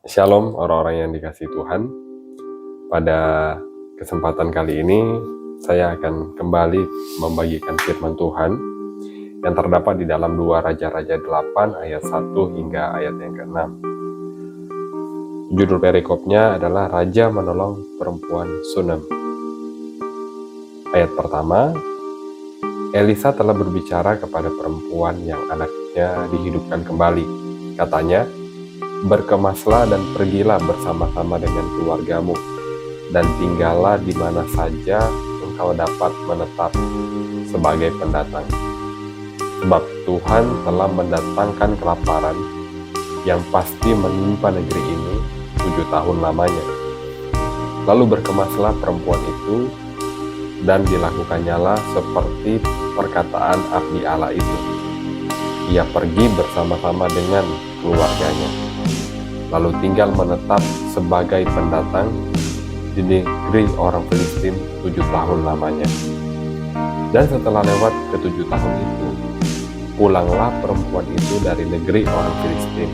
Shalom orang-orang yang dikasihi Tuhan. Pada kesempatan kali ini saya akan kembali membagikan firman Tuhan yang terdapat di dalam 2 Raja-Raja 8 ayat 1 hingga ayat yang ke-6. Judul perikopnya adalah Raja Menolong Perempuan Sunem. Ayat pertama, Elisa telah berbicara kepada perempuan yang anaknya dihidupkan kembali. Katanya, "Berkemaslah dan pergilah bersama-sama dengan keluargamu, dan tinggallah di mana saja engkau dapat menetap sebagai pendatang. Sebab Tuhan telah mendatangkan kelaparan yang pasti menimpa negeri ini 7 tahun lamanya." Lalu berkemaslah perempuan itu, dan dilakukannya seperti perkataan abdi Allah itu. Ia pergi bersama-sama dengan keluarganya, lalu tinggal menetap sebagai pendatang di negeri orang Filistin 7 tahun lamanya. Dan setelah lewat ke-7 tahun itu, pulanglah perempuan itu dari negeri orang Filistin.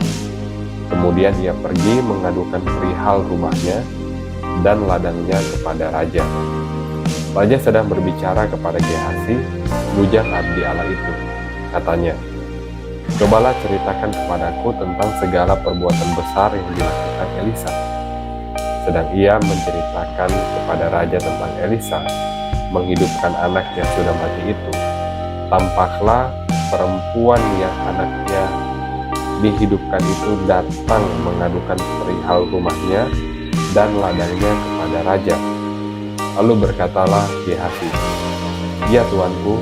Kemudian ia pergi mengadukan perihal rumahnya dan ladangnya kepada raja. Raja sedang berbicara kepada Gehazi, bujang abdi Allah itu. Katanya, "Cobalah ceritakan kepadaku tentang segala perbuatan besar yang dilakukan Elisa." Sedang ia menceritakan kepada raja tentang Elisa menghidupkan anak yang sudah mati itu, tampaklah perempuan yang anaknya dihidupkan itu datang mengadukan perihal rumahnya dan ladangnya kepada raja. Lalu berkatalah Gehazi, "Ya tuanku,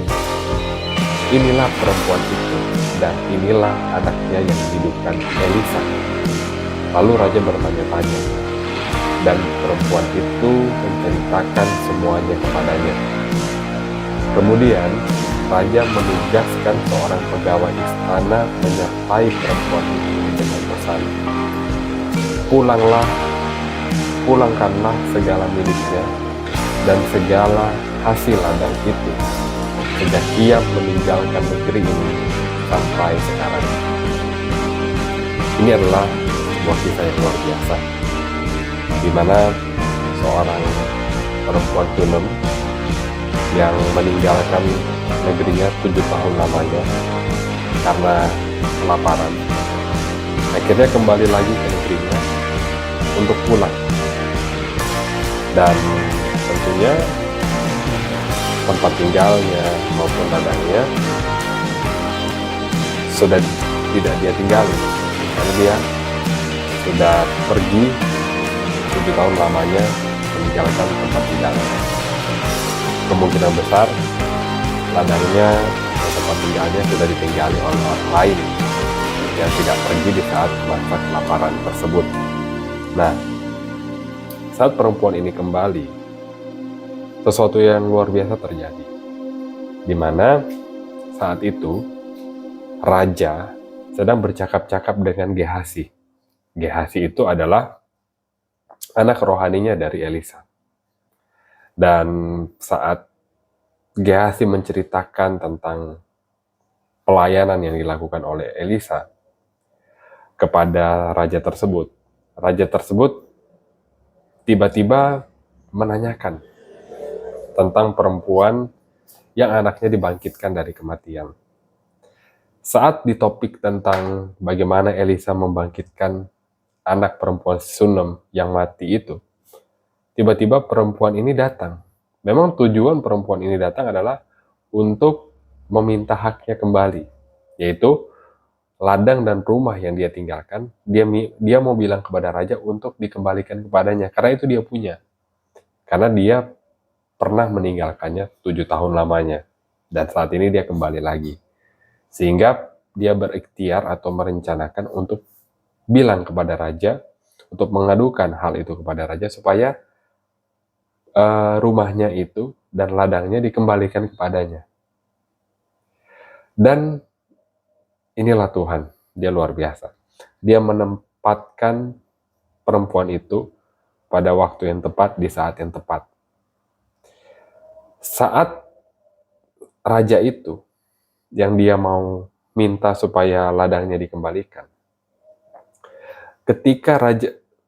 inilah perempuan itu, dan inilah anaknya yang dihidupkan Elisa." Lalu raja bertanya-tanya, dan perempuan itu menceritakan semuanya kepadanya. Kemudian raja menugaskan seorang pegawai istana menyertai perempuan itu dengan pesan, "Pulangkanlah segala miliknya dan segala hasil ladang itu sejak ia meninggalkan negeri ini sampai sekarang." Ini adalah sebuah kisah yang luar biasa, di mana seorang perempuan Sunem yang meninggalkan negerinya 7 tahun lamanya karena kelaparan, akhirnya kembali lagi ke negerinya untuk pulang. Dan tentunya tempat tinggalnya maupun ladangnya sudah tidak dia tinggali, karena dia sudah pergi 7 tahun lamanya meninggalkan tempat tinggalnya. Kemungkinan besar ladangnya dan tempat tinggalnya sudah ditinggali oleh orang lain yang tidak pergi di saat masa kelaparan tersebut. Nah, saat perempuan ini kembali, sesuatu yang luar biasa terjadi, di mana saat itu raja sedang bercakap-cakap dengan Gehazi. Gehazi itu adalah anak rohaninya dari Elisa. Dan saat Gehazi menceritakan tentang pelayanan yang dilakukan oleh Elisa kepada raja tersebut tiba-tiba menanyakan tentang perempuan yang anaknya dibangkitkan dari kematian. Saat ditopik tentang bagaimana Elisa membangkitkan anak perempuan Sunem yang mati itu, tiba-tiba perempuan ini datang. Memang tujuan perempuan ini datang adalah untuk meminta haknya kembali, yaitu ladang dan rumah yang dia tinggalkan. Dia mau bilang kepada raja untuk dikembalikan kepadanya, karena itu dia punya. Karena dia pernah meninggalkannya 7 tahun lamanya, dan saat ini dia kembali lagi. Sehingga dia berikhtiar atau merencanakan untuk bilang kepada raja, untuk mengadukan hal itu kepada raja, supaya rumahnya itu dan ladangnya dikembalikan kepadanya. Dan inilah Tuhan, dia luar biasa. Dia menempatkan perempuan itu pada waktu yang tepat, di saat yang tepat. Saat raja itu, yang dia mau minta supaya ladangnya dikembalikan, ketika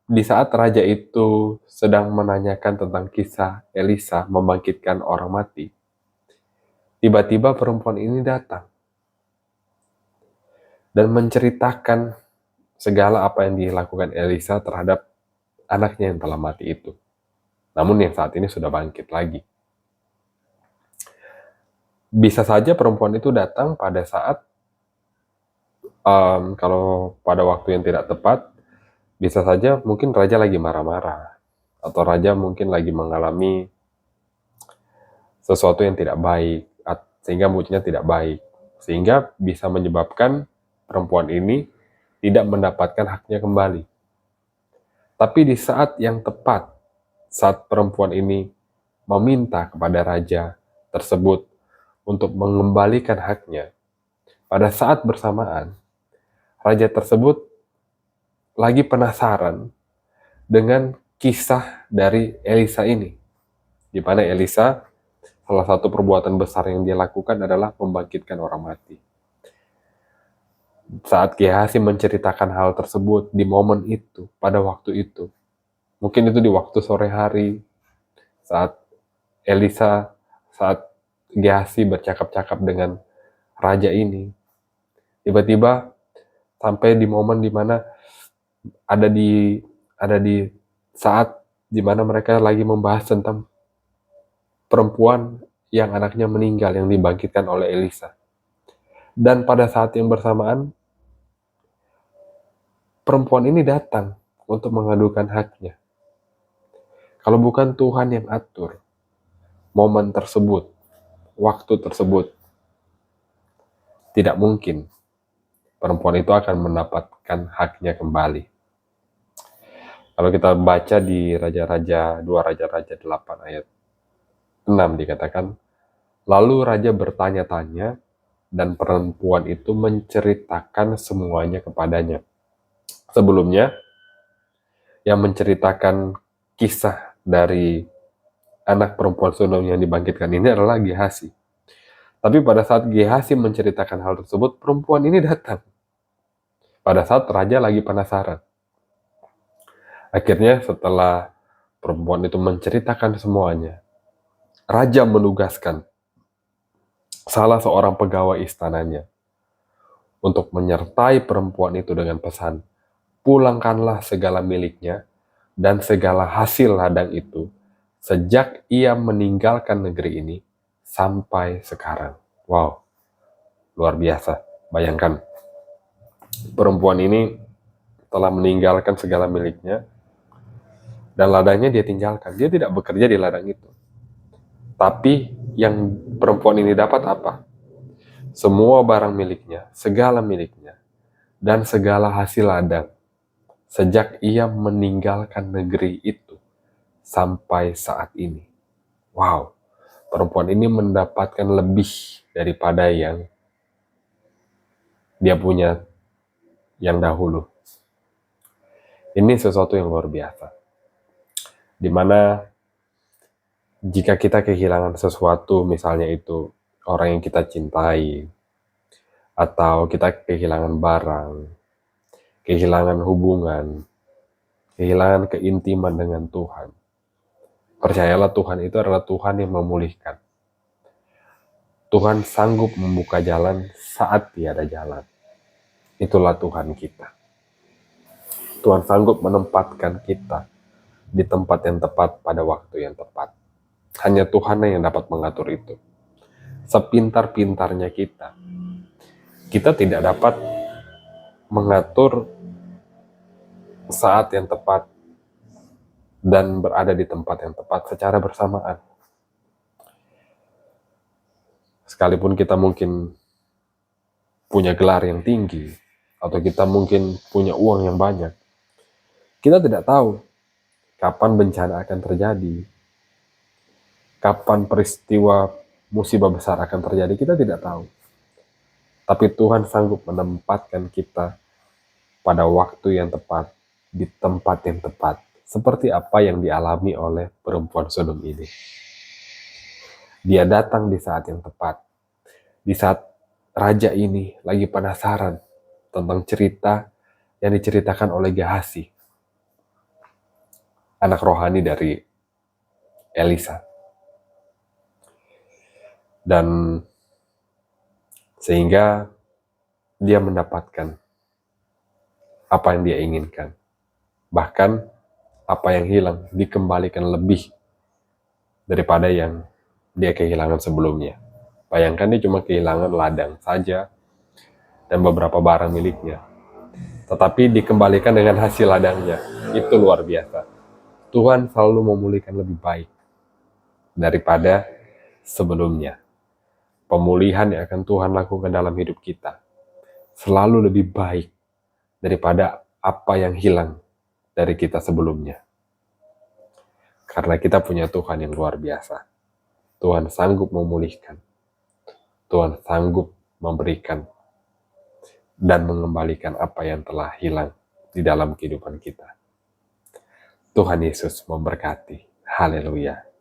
Di saat raja itu sedang menanyakan tentang kisah Elisa membangkitkan orang mati, tiba-tiba perempuan ini datang dan menceritakan segala apa yang dilakukan Elisa terhadap anaknya yang telah mati itu. Namun yang saat ini sudah bangkit lagi. Bisa saja perempuan itu datang pada saat, kalau pada waktu yang tidak tepat, bisa saja mungkin raja lagi marah-marah, atau raja mungkin lagi mengalami sesuatu yang tidak baik, sehingga moodnya tidak baik. Sehingga bisa menyebabkan perempuan ini tidak mendapatkan haknya kembali. Tapi di saat yang tepat, saat perempuan ini meminta kepada raja tersebut untuk mengembalikan haknya, pada saat bersamaan, raja tersebut lagi penasaran dengan kisah dari Elisa ini, di mana Elisa salah satu perbuatan besar yang dia lakukan adalah membangkitkan orang mati. Saat Gehazi menceritakan hal tersebut di momen itu, pada waktu itu, mungkin itu di waktu sore hari, saat Gehazi bercakap-cakap dengan raja ini, tiba-tiba sampai di momen dimana ada di saat dimana mereka lagi membahas tentang perempuan yang anaknya meninggal yang dibangkitkan oleh Elisa. Dan pada saat yang bersamaan, perempuan ini datang untuk mengadukan haknya. Kalau bukan Tuhan yang atur momen tersebut, waktu tersebut, tidak mungkin perempuan itu akan mendapatkan haknya kembali. Kalau kita baca di Raja-Raja 2 Raja-Raja 8 ayat 6 dikatakan, lalu raja bertanya-tanya dan perempuan itu menceritakan semuanya kepadanya. Sebelumnya, yang menceritakan kisah dari anak perempuan Sodom yang dibangkitkan ini adalah Gehazi. Tapi pada saat Gehazi menceritakan hal tersebut, perempuan ini datang. Pada saat raja lagi penasaran. Akhirnya setelah perempuan itu menceritakan semuanya, raja menugaskan salah seorang pegawai istananya untuk menyertai perempuan itu dengan pesan, pulangkanlah segala miliknya dan segala hasil ladang itu sejak ia meninggalkan negeri ini sampai sekarang. Wow, luar biasa. Bayangkan, perempuan ini telah meninggalkan segala miliknya dan ladangnya dia tinggalkan. Dia tidak bekerja di ladang itu. Tapi yang perempuan ini dapat apa? Semua barang miliknya, segala miliknya, dan segala hasil ladang sejak ia meninggalkan negeri itu sampai saat ini. Wow, perempuan ini mendapatkan lebih daripada yang dia punya yang dahulu. Ini sesuatu yang luar biasa. Dimana jika kita kehilangan sesuatu, misalnya itu orang yang kita cintai, atau kita kehilangan barang, kehilangan hubungan, kehilangan keintiman dengan Tuhan, percayalah Tuhan itu adalah Tuhan yang memulihkan. Tuhan sanggup membuka jalan saat tiada jalan. Itulah Tuhan kita. Tuhan sanggup menempatkan kita di tempat yang tepat pada waktu yang tepat. Hanya Tuhan yang dapat mengatur itu. Sepintar-pintarnya kita tidak dapat mengatur saat yang tepat dan berada di tempat yang tepat secara bersamaan. Sekalipun kita mungkin punya gelar yang tinggi, atau kita mungkin punya uang yang banyak, kita tidak tahu kapan bencana akan terjadi, kapan peristiwa musibah besar akan terjadi, kita tidak tahu. Tapi Tuhan sanggup menempatkan kita pada waktu yang tepat, di tempat yang tepat, seperti apa yang dialami oleh perempuan Sodom ini. Dia datang di saat yang tepat, di saat raja ini lagi penasaran tentang cerita yang diceritakan oleh Gehazi. anak rohani dari Elisa. Dan sehingga dia mendapatkan apa yang dia inginkan. Bahkan apa yang hilang dikembalikan lebih daripada yang dia kehilangan sebelumnya. Bayangkan dia cuma kehilangan ladang saja dan beberapa barang miliknya. Tetapi dikembalikan dengan hasil ladangnya. Itu luar biasa. Tuhan selalu memulihkan lebih baik daripada sebelumnya. Pemulihan yang akan Tuhan lakukan dalam hidup kita selalu lebih baik daripada apa yang hilang dari kita sebelumnya. Karena kita punya Tuhan yang luar biasa. Tuhan sanggup memulihkan. Tuhan sanggup memberikan dan mengembalikan apa yang telah hilang di dalam kehidupan kita. Tuhan Yesus memberkati. Haleluya.